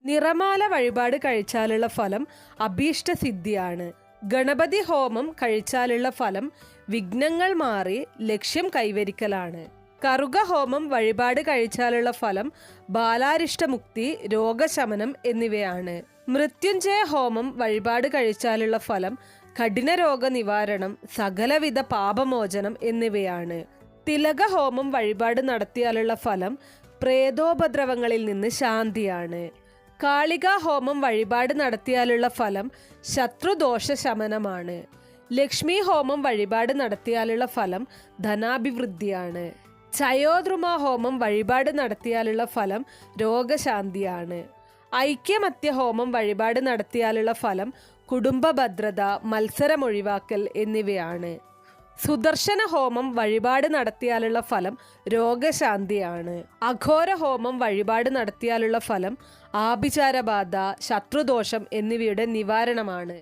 നിറമാല വഴിപാട് കഴിച്ചാലുള്ള ഫലം അഭീഷ്ടസിദ്ധിയാണ്. ഗണപതി ഹോമം കഴിച്ചാലുള്ള ഫലം വിഘ്നങ്ങൾ മാറി ലക്ഷ്യം കൈവരിക്കലാണ്. കറുക ഹോമം വഴിപാട് കഴിച്ചാലുള്ള ഫലം ബാലാരിഷ്ടമുക്തി, രോഗശമനം എന്നിവയാണ്. മൃത്യുഞ്ജയ ഹോമം വഴിപാട് കഴിച്ചാലുള്ള ഫലം കഠിന രോഗ നിവാരണം, സകലവിധ പാപമോചനം എന്നിവയാണ്. തിലക ഹോമം വഴിപാട് നടത്തിയാലുള്ള ഫലം പ്രേതോപദ്രവങ്ങളിൽ നിന്ന് ശാന്തിയാണ്. കാളികാ ഹോമം വഴിപാട് നടത്തിയാലുള്ള ഫലം ശത്രുദോഷ ശമനമാണ്. ലക്ഷ്മി ഹോമം വഴിപാട് നടത്തിയാലുള്ള ഫലം ധനാഭിവൃദ്ധിയാണ്. ചയോദ്രുമ ഹോമം വഴിപാട് നടത്തിയാലുള്ള ഫലം രോഗശാന്തിയാണ്. ഐക്യമത്യ ഹോമം വഴിപാട് നടത്തിയാലുള്ള ഫലം കുടുംബ ഭദ്രത, മത്സരമൊഴിവാക്കൽ എന്നിവയാണ്. സുദർശന ഹോമം വഴിപാട് നടത്തിയാലുള്ള ഫലം രോഗശാന്തിയാണ്. അഘോര ഹോമം വഴിപാട് നടത്തിയാലുള്ള ഫലം ആഭിചാരബാധ, ശത്രുദോഷം എന്നിവയുടെ നിവാരണമാണ്.